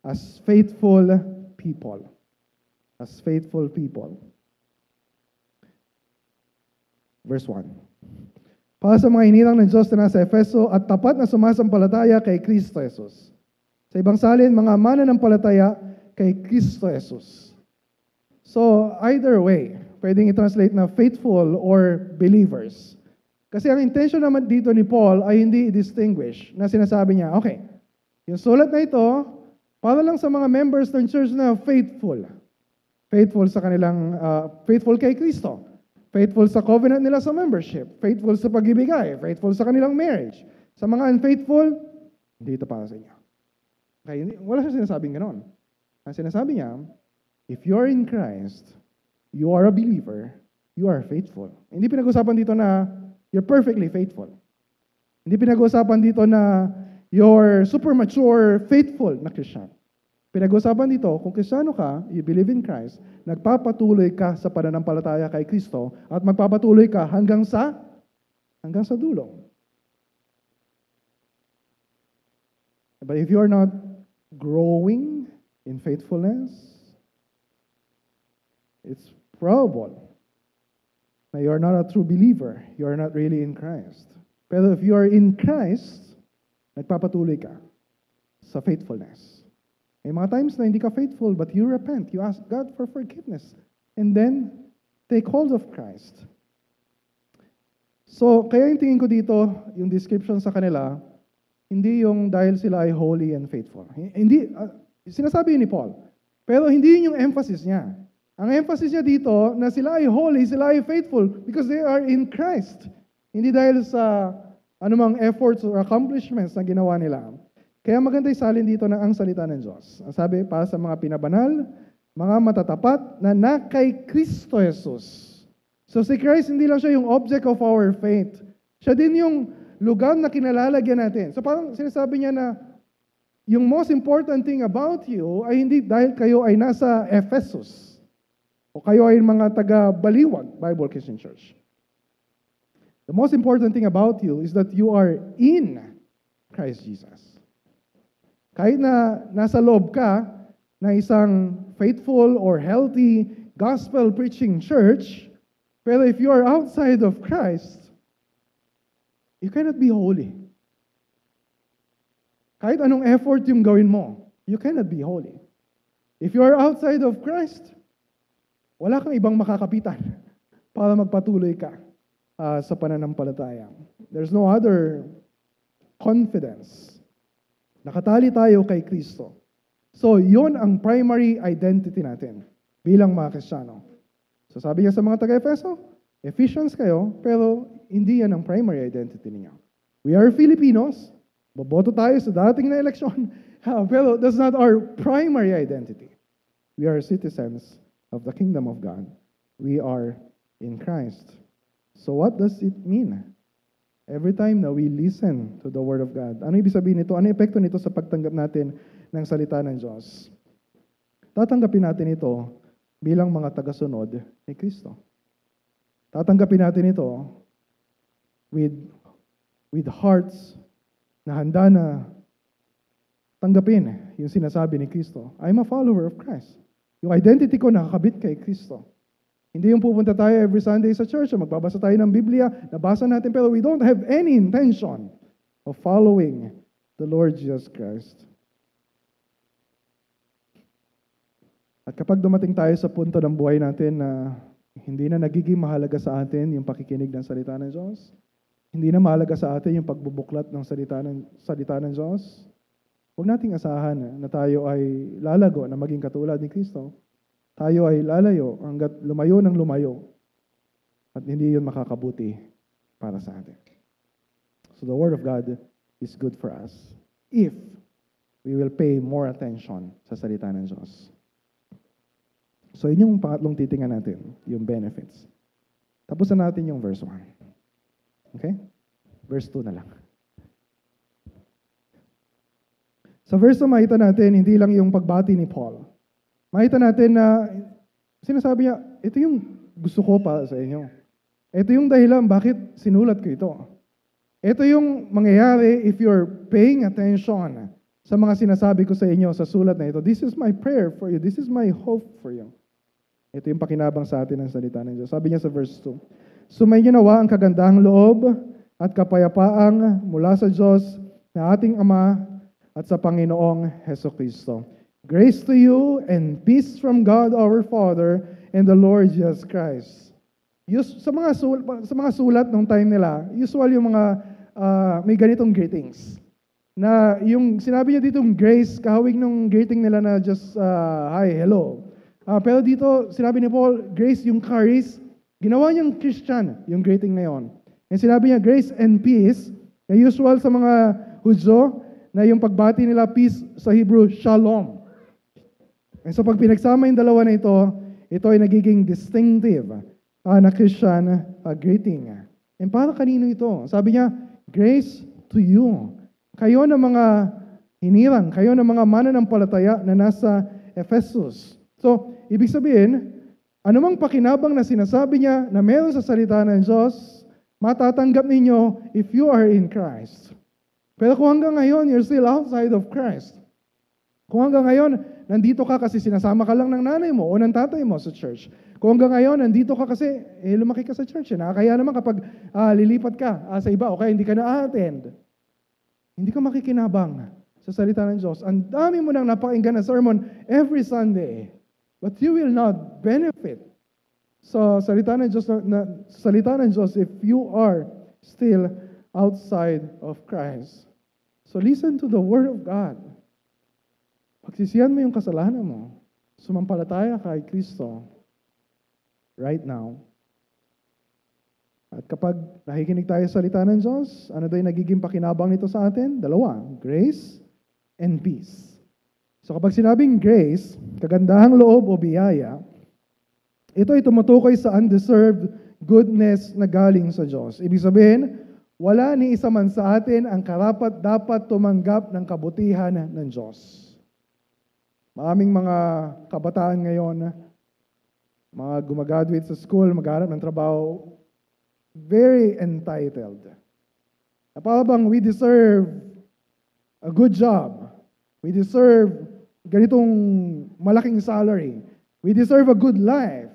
Speaker 1: as faithful people. As faithful people. Verse 1. Para sa mga hinirang ng Diyos na nasa Efeso at tapat na sumasampalataya kay Kristo Jesus. Sa ibang salin, mga mananampalataya kay Kristo Jesus. So, either way, pwedeng i-translate na faithful or believers. Kasi ang intention naman dito ni Paul ay hindi i-distinguish na sinasabi niya, okay, yung sulat na ito, para lang sa mga members ng church na faithful. Faithful sa kanilang, faithful kay Kristo. Faithful sa covenant nila sa membership. Faithful sa pag-ibigay. Faithful sa kanilang marriage. Sa mga unfaithful, hindi ito para sa inyo. Okay, wala siya sinasabing ganon. Ang sinasabi niya, if you're in Christ, you are a believer, you are faithful. Hindi pinag-usapan dito na you're perfectly faithful. Hindi pinag-usapan dito na you're super mature, faithful na Christian. Pinag-usapan dito, kung Kristiyano ka, you believe in Christ, nagpapatuloy ka sa pananampalataya kay Kristo at magpapatuloy ka hanggang sa dulo. But if you're not growing in faithfulness, it's probable na you're not a true believer. You're not really in Christ. Pero if you're in Christ, nagpapatuloy ka sa faithfulness. May mga times na hindi ka faithful, but you repent. You ask God for forgiveness. And then, take hold of Christ. So, kaya yung tingin ko dito, yung description sa kanila, hindi yung dahil sila ay holy and faithful. Hindi, sinasabi ni Paul. Pero hindi yun yung emphasis niya. Ang emphasis niya dito, na sila ay holy, sila ay faithful, because they are in Christ. Hindi dahil sa anumang efforts or accomplishments na ginawa nila. Kaya maganda isalin dito na ang salita ng Diyos. Ang sabi, para sa mga pinabanal, mga matatapat na kay Kristo Jesus. So si Christ, hindi lang siya yung object of our faith. Siya din yung lugar na kinalalagyan natin. So parang sinasabi niya na yung most important thing about you ay hindi dahil kayo ay nasa Ephesus o kayo ay mga taga-Baliwag Bible Christian Church. The most important thing about you is that you are in Christ Jesus. Kahit na nasa loob ka na isang faithful or healthy gospel-preaching church, pero if you are outside of Christ, you cannot be holy. Kahit anong effort yung gawin mo, you cannot be holy. If you are outside of Christ, wala kang ibang makakapitan para magpatuloy ka sa pananampalataya. There's no other confidence. Nakatali tayo kay Kristo. So, yon ang primary identity natin bilang mga Kristiyano. So, sabi niya sa mga taga-Efeso, Ephesians kayo, pero hindi yan ang primary identity niyo. We are Filipinos, boboto tayo sa dating na eleksyon, pero that's not our primary identity. We are citizens of the kingdom of God. We are in Christ. So, what does it mean? Every time na we listen to the Word of God, ano ibig sabihin nito? Ano epekto nito sa pagtanggap natin ng salita ng Diyos? Tatanggapin natin ito bilang mga tagasunod ni Kristo. Tatanggapin natin ito with hearts na handa na tanggapin yung sinasabi ni Kristo. I'm a follower of Christ. Yung identity ko nakakabit kay Kristo. Hindi yung pupunta tayo every Sunday sa church, o magbabasa tayo ng Biblia, nabasa natin, pero we don't have any intention of following the Lord Jesus Christ. At kapag dumating tayo sa punto ng buhay natin na hindi na nagiging mahalaga sa atin yung pakikinig ng salita ng Diyos, hindi na mahalaga sa atin yung pagbubuklat ng salita ng Diyos, huwag nating asahan na tayo ay lalago na maging katulad ni Kristo. Tayo ay lalayo hanggat lumayo ng lumayo at hindi yun makakabuti para sa atin. So the Word of God is good for us if we will pay more attention sa salita ng Diyos. So yun yung pangatlong titingnan natin, yung benefits. Tapos na natin yung verse 1. Okay? Verse 2 na lang. Sa verse na makita natin, hindi lang yung pagbati ni Paul. Makita natin na sinasabi niya, ito yung gusto ko para sa inyo. Ito yung dahilan bakit sinulat ko ito. Ito yung mangyayari if you're paying attention sa mga sinasabi ko sa inyo sa sulat na ito. This is my prayer for you. This is my hope for you. Ito yung pakinabang sa atin ng salita ng Diyos. Sabi niya sa verse 2, sumay ginawa ang kagandahang loob at kapayapaang mula sa Diyos na ating Ama at sa Panginoong Hesukristo. Grace to you and peace from God our Father and the Lord Jesus Christ. Sa mga sulat nung time nila, usual yung mga may ganitong greetings. Na yung sinabi niya ditong grace, kahawig nung greeting nila na just hi, hello. Pero dito, sinabi ni Paul, grace yung charis, ginawa niyang Christian yung greeting na yon. And sinabi niya, grace and peace, na usual sa mga Hudyo, na yung pagbati nila peace sa Hebrew, shalom. And so pag pinagsama yung dalawa na ito ay nagiging distinctive na Christian greeting. And para kanino ito? Sabi niya, grace to you. Kayo na mga hinirang, kayo na mga mananampalataya na nasa Ephesus. So, ibig sabihin, anumang pakinabang na sinasabi niya na meron sa salita ng Diyos, matatanggap ninyo if you are in Christ. Pero kung hanggang ngayon, you're still outside of Christ. Kung hanggang ngayon, nandito ka kasi sinasama ka lang ng nanay mo o ng tatay mo sa church. Kung hanggang ngayon, nandito ka kasi, lumaki ka sa church. Nakakaya naman kapag lilipat ka sa iba o kaya hindi ka na-attend. Hindi ka makikinabang sa salita ng Diyos. Ang dami mo nang napakinggan na sermon every Sunday. But you will not benefit sa salita ng Diyos if you are still outside of Christ. So listen to the Word of God. Pagsisihan mo yung kasalanan mo. Sumampalataya kay Kristo right now. At kapag nakikinig tayo sa salita ng Diyos, ano daw yung nagiging pakinabang nito sa atin? Dalawa, grace and peace. So kapag sinabing grace, kagandahang loob o biyaya, ito ay tumutukoy sa undeserved goodness na galing sa Diyos. Ibig sabihin, wala ni isa man sa atin ang karapat-dapat tumanggap ng kabutihan ng Diyos. Maraming mga kabataan ngayon, mga gumagraduate sa school, maghanap ng trabaho, very entitled. Na parang we deserve a good job. We deserve ganitong malaking salary. We deserve a good life.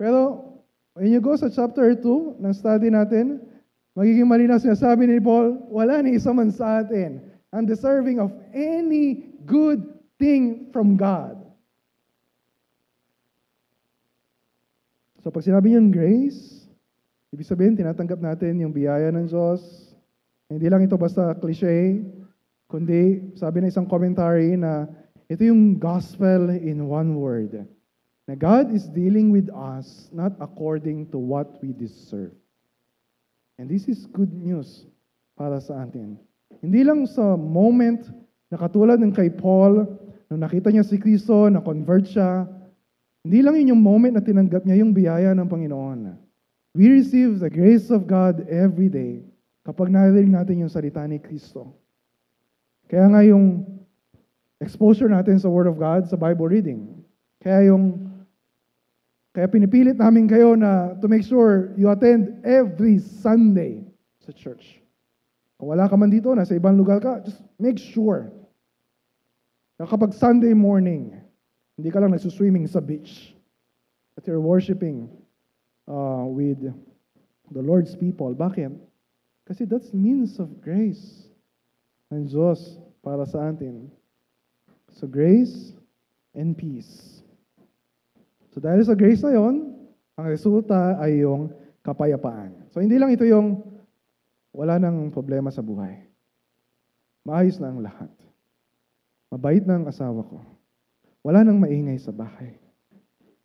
Speaker 1: Pero, when you go sa chapter 2 ng study natin, magiging malinaw sinasabi ni Paul, wala ni isa man sa atin ang deserving of any good thing from God. So, pag sinabi niyang grace, ibig sabihin, tinatanggap natin yung biyaya ng Diyos. Hindi lang ito basta cliche, kundi sabi na isang commentary na ito yung gospel in one word. Na God is dealing with us not according to what we deserve. And this is good news para sa atin. Hindi lang sa moment na katulad ng kay Paul, nung nakita niya si Kristo, na-convert siya, hindi lang yun yung moment na tinanggap niya yung biyaya ng Panginoon. We receive the grace of God every day kapag narinig natin yung salita ni Kristo. Kaya nga yung exposure natin sa Word of God, sa Bible reading. Kaya pinipilit namin kayo na to make sure you attend every Sunday sa church. Kung wala ka man dito, nasa ibang lugar ka, just make sure na kapag Sunday morning, hindi ka lang nagsuswimming sa beach. that you're worshiping with the Lord's people. Bakit? Kasi that's means of grace ng Diyos para sa atin. So grace and peace. So dahil sa grace na yon, ang resulta ay yung kapayapaan. So hindi lang ito yung wala nang problema sa buhay. Maayos na ang lahat. Mabait na ang asawa ko. Wala nang maingay sa bahay.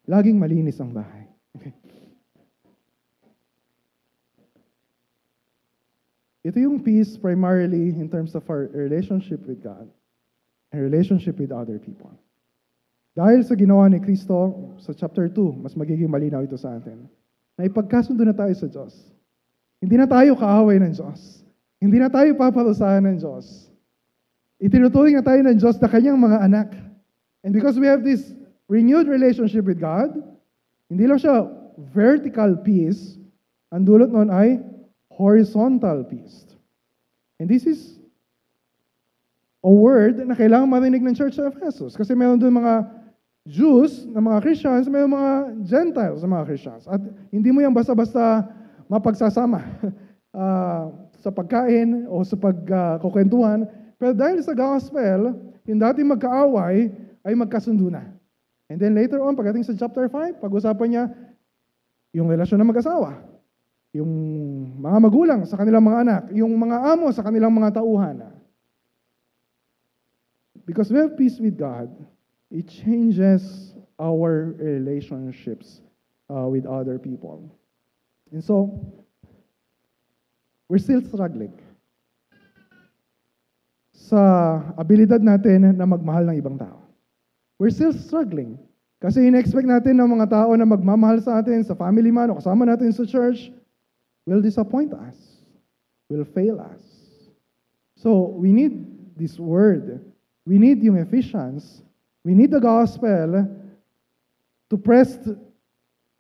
Speaker 1: Laging malinis ang bahay. Okay. Ito yung peace primarily in terms of our relationship with God and relationship with other people. Dahil sa ginawa ni Kristo sa chapter 2, mas magiging malinaw ito sa atin, na ipagkasundo na tayo sa Diyos. Hindi na tayo kaaway ng Diyos. Hindi na tayo paparusahan ng Diyos. Itinuturing na tayo ng Diyos na kanyang mga anak. And because we have this renewed relationship with God, hindi lang siya vertical peace, ang dulot nun ay horizontal peace. And this is a word na kailangan marinig ng Church sa Ephesus. Kasi meron doon mga Jews na mga Christians, meron mga Gentiles na mga Christians. At hindi mo yan basta-basta mapagsasama sa pagkain o sa pagkukwentuhan. Pero dahil sa gospel, yung dati magkaaway ay magkasundo na. And then later on, pagdating sa chapter 5, pag-usapan niya yung relasyon ng mag-asawa, yung mga magulang sa kanilang mga anak, yung mga amo sa kanilang mga tauhan. Because we have peace with God, it changes our relationships with other people. And so, we're still struggling sa abilidad natin na magmahal ng ibang tao. We're still struggling. Kasi in-expect natin ng mga tao na magmamahal sa atin, sa family man o kasama natin sa church, will disappoint us, will fail us. So, we need this word. We need yung Ephesians. We need the gospel to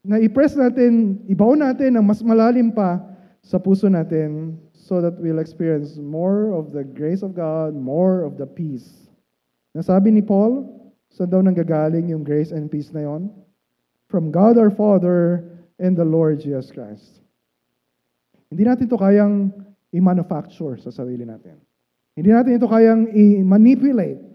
Speaker 1: i-press natin, ibaon natin ng mas malalim pa sa puso natin so that we'll experience more of the grace of God, more of the peace. Nasabi ni Paul, saan daw nanggagaling yung grace and peace na yon? From God our Father and the Lord Jesus Christ. Hindi natin ito kayang i-manufacture sa sarili natin. Hindi natin ito kayang i-manipulate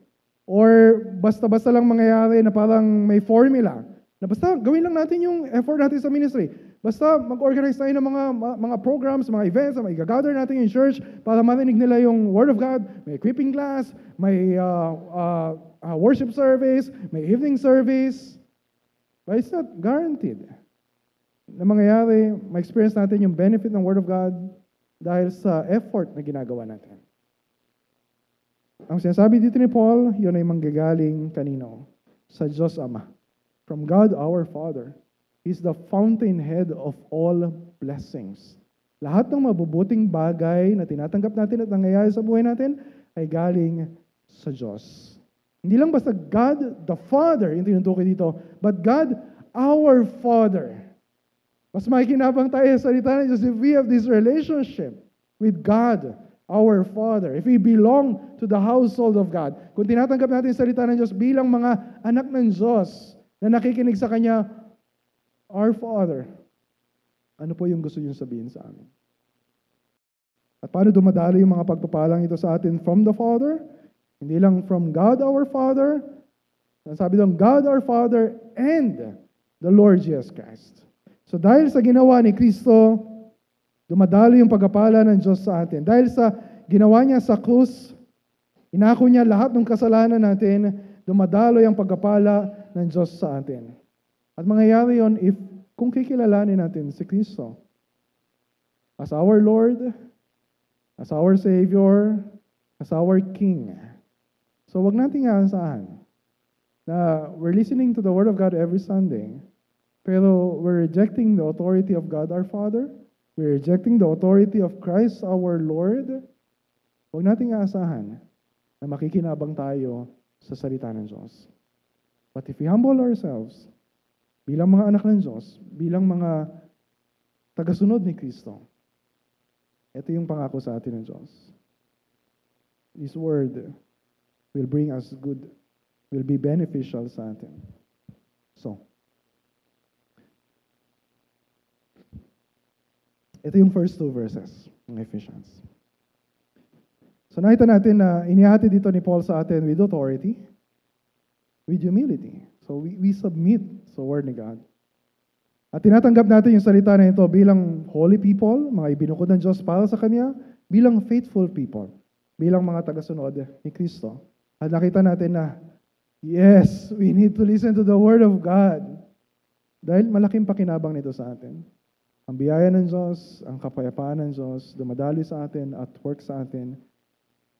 Speaker 1: or basta-basta lang mangyayari na parang may formula. Na basta gawin lang natin yung effort natin sa ministry. Basta mag-organize tayo ng mga programs, mga events, na i-gather natin yung church para marinig nila yung Word of God. May equipping class, may worship service, may evening service. But it's not guaranteed na mangyayari, ma-experience natin yung benefit ng Word of God dahil sa effort na ginagawa natin. Ang sinasabi dito ni Paul, yun ay manggagaling kanino? Sa Diyos Ama. From God our Father. He's the fountainhead of all blessings. Lahat ng mabubuting bagay na tinatanggap natin at nangyayari sa buhay natin ay galing sa Diyos. Hindi lang basta God the Father yung tinutukoy dito, but God our Father. Mas makikinabang tayo sa salita ng Diyos if we have this relationship with God, our Father. If we belong to the household of God. Kung tinatanggap natin yung salita ng Diyos bilang mga anak ng Diyos na nakikinig sa Kanya, our Father, ano po yung gusto niyo sabihin sa amin? At paano dumadalo yung mga pagpapalang ito sa atin from the Father? Hindi lang from God our Father. Sabi doon, God our Father and the Lord Jesus Christ. So dahil sa ginawa ni Kristo, dumadalo yung pagpapala ng Diyos sa atin. Dahil sa ginawa niya sa krus, inako niya lahat ng kasalanan natin, dumadalo yung pagpapala ng Diyos sa atin. At mangyayari yon kung kikilalanin natin si Kristo as our Lord, as our Savior, as our King. So wag nating aasahan na we're listening to the Word of God every Sunday, pero we're rejecting the authority of God our Father. We're rejecting the authority of Christ our Lord. Huwag nating aasahan na makikinabang tayo sa salita ng Diyos. But if we humble ourselves, bilang mga anak ng Diyos, bilang mga tagasunod ni Kristo, ito yung pangako sa atin ng Diyos. This word will bring us good, will be beneficial sa atin. So, Ito yung first two verses ng Ephesians. So nakita natin na inihati dito ni Paul sa atin with authority, with humility. So we submit sa word ni God. At tinatanggap natin yung salita na ito bilang holy people, mga ibinukod ng Diyos para sa Kanya, bilang faithful people, bilang mga tagasunod ni Kristo. At nakita natin na, yes, we need to listen to the Word of God. Dahil malaking pakinabang nito sa atin. Ang biyaya ng Diyos, ang kapayapaan ng Diyos, dumadali sa atin at work sa atin.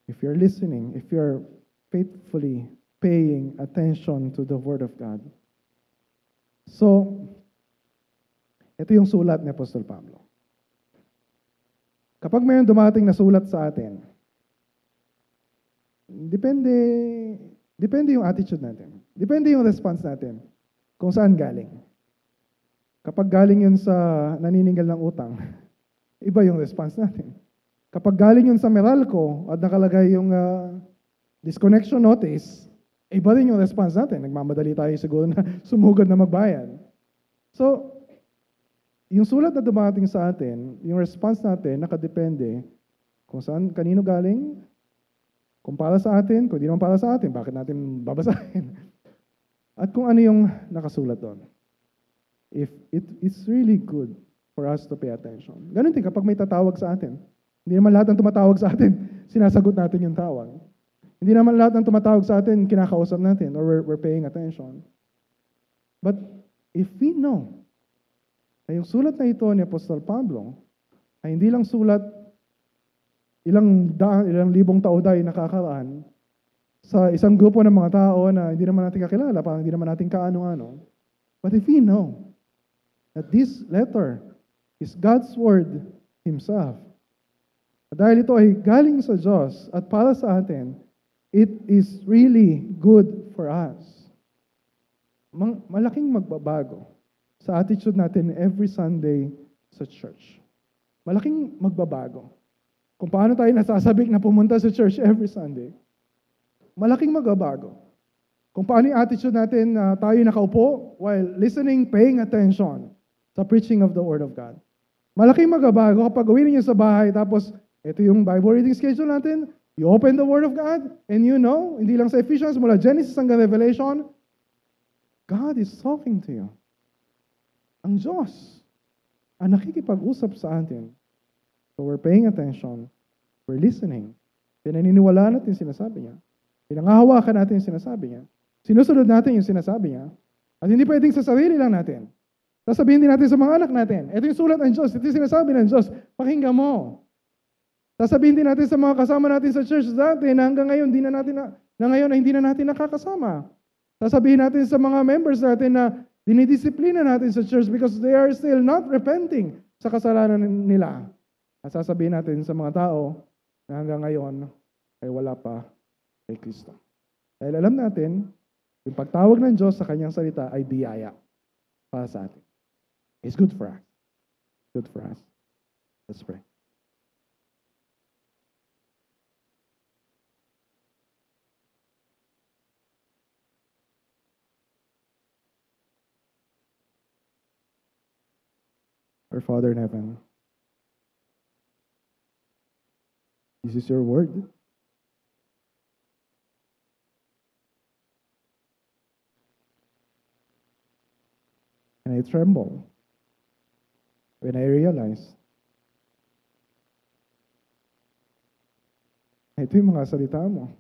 Speaker 1: If you're listening, if you're faithfully paying attention to the Word of God. So, ito yung sulat ni Apostol Pablo. Kapag mayroong dumating na sulat sa atin, depende yung attitude natin. Depende yung response natin kung saan galing. Kapag galing yun sa naniningil ng utang, iba yung response natin. Kapag galing yun sa Meralco at nakalagay yung disconnection notice, iba din yung response natin. Nagmamadali tayo siguro na sumugod na magbayad. So, yung sulat na dumating sa atin, yung response natin, nakadepende kung saan, kanino galing, kung para sa atin, kung di naman para sa atin, bakit natin babasahin? At kung ano yung nakasulat doon. If it's really good for us to pay attention. Ganun din kapag may tatawag sa atin. Hindi naman lahat ng tumatawag sa atin, sinasagot natin yung tawag. Hindi naman lahat ng tumatawag sa atin, kinakausap natin or we're paying attention. But if we know na yung sulat na ito ni Apostol Pablo ay hindi lang sulat ilang libong taon dahil nakakaraan sa isang grupo ng mga tao na hindi naman natin kakilala, parang hindi naman natin kaano-ano. But if we know that this letter is God's Word Himself, at dahil ito ay galing sa Diyos at para sa atin, it is really good for us. Malaking magbabago sa attitude natin every Sunday sa church. Malaking magbabago. Kung paano tayo nasasabik na pumunta sa church every Sunday. Malaking magbabago. Kung paano yung attitude natin na tayo nakaupo while listening, paying attention sa preaching of the Word of God. Malaking magbabago kapag uwi niyo sa bahay tapos ito yung Bible reading schedule natin. You open the Word of God and you know, hindi lang sa Ephesians, mula Genesis hanggang Revelation, God is talking to you. Ang Diyos ang nakikipag-usap sa atin. So we're paying attention, we're listening, pinaniniwalaan natin yung sinasabi niya, pinangahawakan natin yung sinasabi niya, sinusunod natin yung sinasabi niya, at hindi pwedeng sa sarili lang natin. Sasabihin din natin sa mga anak natin, ito yung sulat ng Diyos, ito yung sinasabi ng Diyos, pakinggan mo. Sasabihin din natin sa mga kasama natin sa church dati na hanggang ngayon, hindi na natin nakakasama. Sasabihin natin sa mga members natin na dinidisiplina natin sa church because they are still not repenting sa kasalanan nila. At sasabihin natin sa mga tao na hanggang ngayon ay wala pa kay Kristo. Dahil alam natin, yung pagtawag ng Diyos sa kanyang salita ay biyaya para sa atin. It's good for us. Good for us. Let's pray. Our Father in heaven, this is your word. And I tremble when I realize na ito yung mga salita mo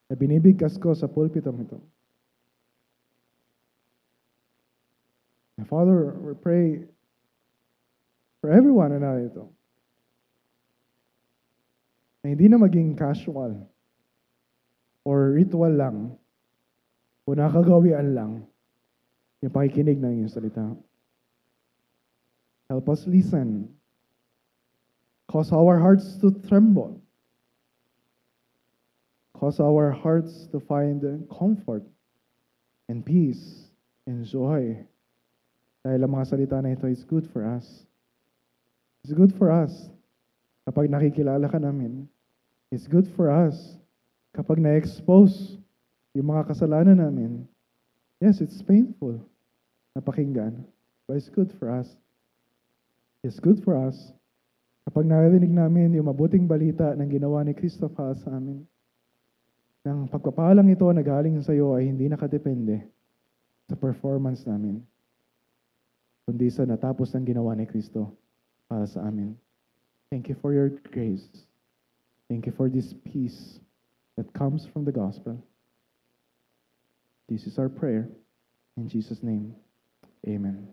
Speaker 1: na binibigkas ko sa pulpitong ito. And Father, we pray for everyone na narito, na hindi na maging casual or ritual lang o nakagawian lang yung pakikinig ng iyong salita. Help us listen. Cause our hearts to tremble. Cause our hearts to find comfort and peace and joy. Dahil ang mga salita na ito is good for us. It's good for us kapag nakikilala ka namin. It's good for us kapag na-expose yung mga kasalanan namin. Yes, it's painful na pakinggan, but it's good for us. It's good for us kapag narinig namin yung mabuting balita ng ginawa ni Kristo para sa amin. Nang pagpapalang ito na galing sa iyo ay hindi nakadepende sa performance namin, kundi sa natapos ng ginawa ni Kristo para sa amin. Thank you for your grace. Thank you for this peace that comes from the gospel. This is our prayer. In Jesus' name, amen.